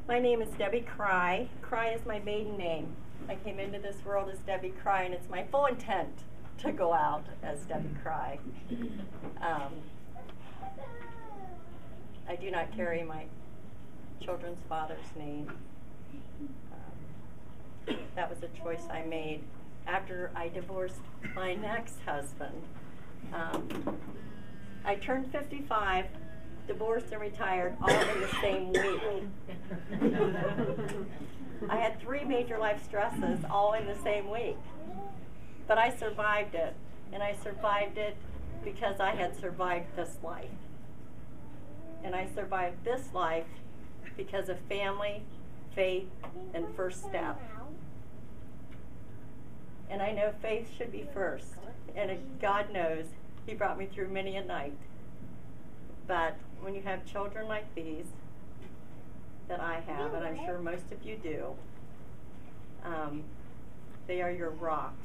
My name is Debbie Crye. Crye is my maiden name. I came into this world as Debbie Crye, and it's my full intent to go out as Debbie Crye. I do not carry my children's father's name. That was a choice I made after I divorced my next husband. I turned 55, divorced and retired all in the same week. I had 3 major life stresses all in the same week. But I survived it, and I survived it because I had survived this life. And I survived this life because of family, faith, and first step. And I know faith should be first, and God knows He brought me through many a night. But when you have children like these, that I have, and I'm sure most of you do, they are your rock,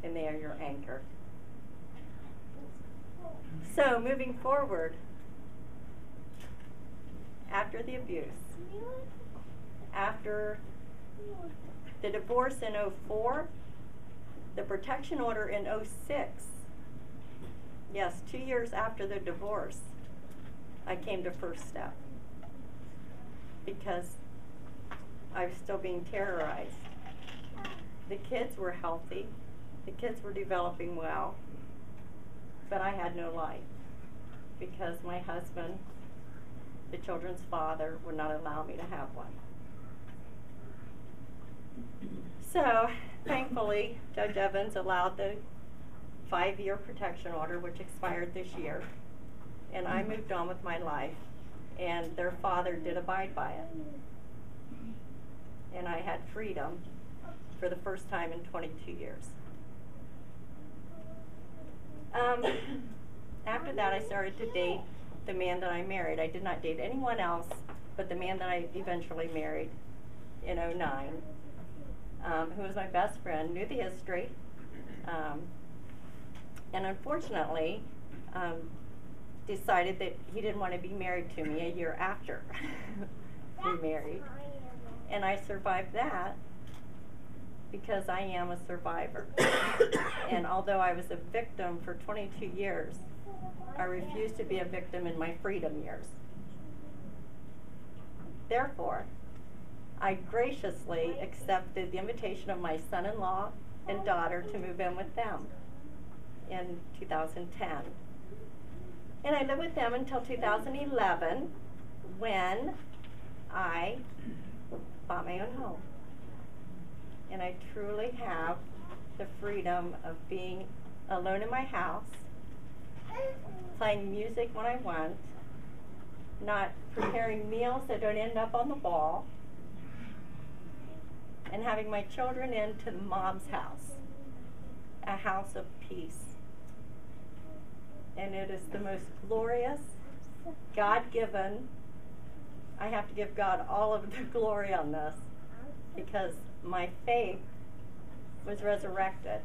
and they are your anchor. So, moving forward, after the abuse, after the divorce in 2004, the protection order in 2006, yes, 2 years after the divorce, I came to First Step because I was still being terrorized. The kids were healthy, the kids were developing well, but I had no life because my husband, the children's father, would not allow me to have one. So, thankfully, Judge Evans allowed the 5-year protection order, which expired this year, and I moved on with my life, and their father did abide by it. And I had freedom for the first time in 22 years. After that, I started to date the man that I married. I did not date anyone else but the man that I eventually married in 2009, who was my best friend, knew the history, and unfortunately decided that he didn't want to be married to me a year after we married. And I survived that because I am a survivor. And although I was a victim for 22 years, I refused to be a victim in my freedom years. Therefore, I graciously accepted the invitation of my son-in-law and daughter to move in with them in 2010. And I lived with them until 2011 when I bought my own home. And I truly have the freedom of being alone in my house, playing music when I want, not preparing meals that don't end up on the wall, and having my children into mom's house, a house of peace. And it is the most glorious, God-given, I have to give God all of the glory on this, because my faith was resurrected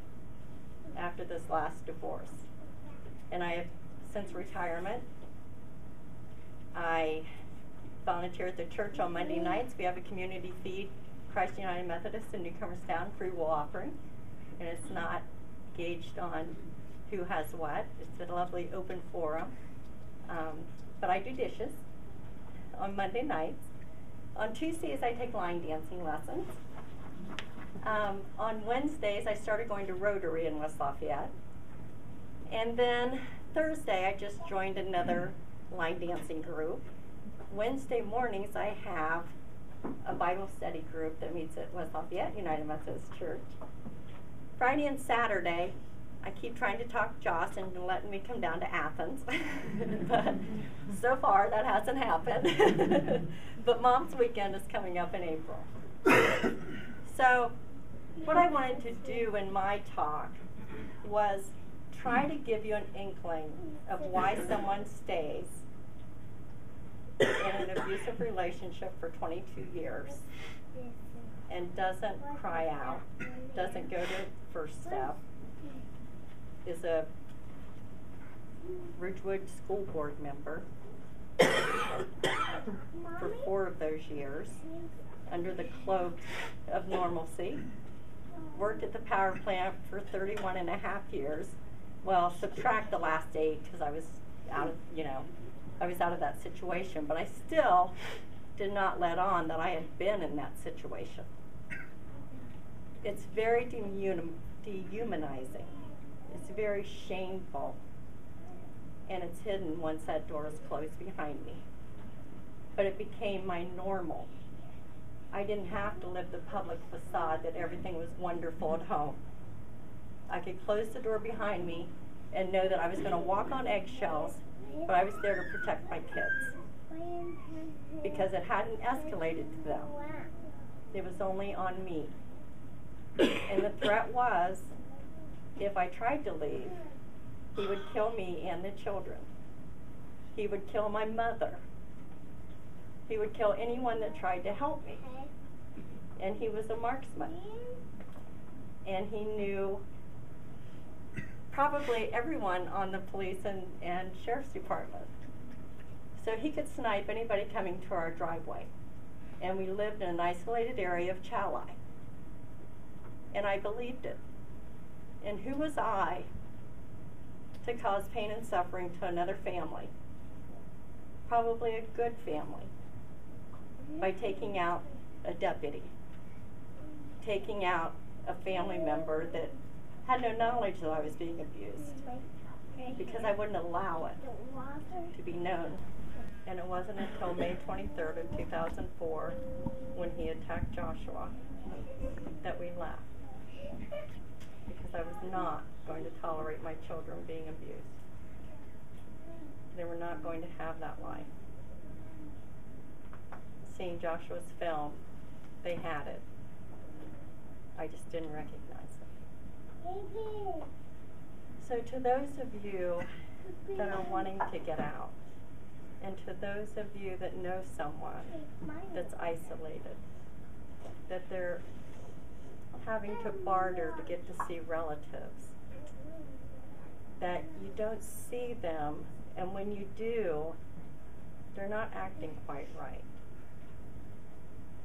after this last divorce. And I have, since retirement, I volunteer at the church on Monday nights. We have a community feed, Christ United Methodist in Newcomerstown, free will offering. And it's not gauged on who has what. It's a lovely open forum. But I do dishes on Monday nights. On Tuesdays, I take line dancing lessons. On Wednesdays, I started going to Rotary in West Lafayette. And then Thursday, I just joined another line dancing group. Wednesday mornings, I have a Bible study group that meets at West Lafayette United Methodist Church. Friday and Saturday, I keep trying to talk Joss into letting me come down to Athens, but so far that hasn't happened. But Mom's Weekend is coming up in April. So what I wanted to do in my talk was try to give you an inkling of why someone stays in an abusive relationship for 22 years and doesn't cry out, doesn't go to First Step, is a Ridgewood School Board member, for 4 of those years under the cloak of normalcy. Worked at the power plant for 31 and a half years. Well, subtract the last 8 because I was out of, I was out of that situation, but I still did not let on that I had been in that situation. It's very dehumanizing. It's very shameful. And it's hidden once that door is closed behind me. But it became my normal. I didn't have to live the public facade that everything was wonderful at home. I could close the door behind me and know that I was going to walk on eggshells, but I was there to protect my kids. Because it hadn't escalated to them. It was only on me. And the threat was, if I tried to leave, he would kill me and the children. He would kill my mother. He would kill anyone that tried to help me. And he was a marksman. And he knew probably everyone on the police and sheriff's department. So he could snipe anybody coming to our driveway. And we lived in an isolated area of Crye. And I believed it. And who was I to cause pain and suffering to another family? Probably a good family. By taking out a deputy. Taking out a family member that had no knowledge that I was being abused. Because I wouldn't allow it to be known. And it wasn't until May 23rd of 2004 when he attacked Joshua that we left. Because I was not going to tolerate my children being abused. They were not going to have that life. Seeing Joshua's film, they had it. I just didn't recognize it. So to those of you that are wanting to get out, and to those of you that know someone that's isolated, that they're having to barter to get to see relatives, that you don't see them, and when you do, they're not acting quite right.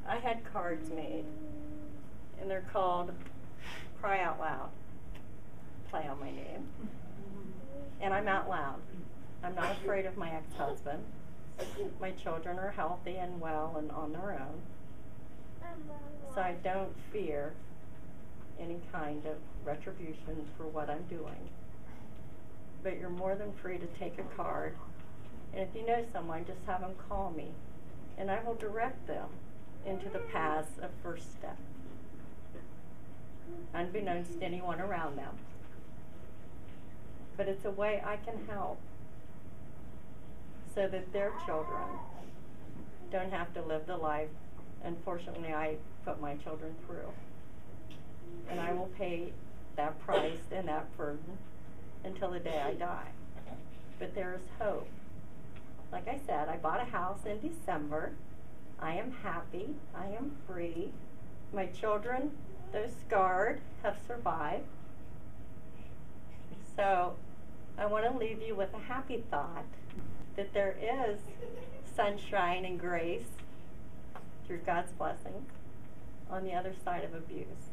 I had cards made, and they're called Cry Out Loud, play on my name. And I'm out loud. I'm not afraid of my ex-husband. My children are healthy and well and on their own. So I don't fear any kind of retribution for what I'm doing. But you're more than free to take a card. And if you know someone, just have them call me. And I will direct them into the paths of First Step, unbeknownst to anyone around them. But it's a way I can help so that their children don't have to live the life, unfortunately, I put my children through. And I will pay that price and that burden until the day I die. But there is hope. Like I said, I bought a house in December. I am happy. I am free. My children, though scarred, have survived. So I want to leave you with a happy thought that there is sunshine and grace through God's blessing on the other side of abuse.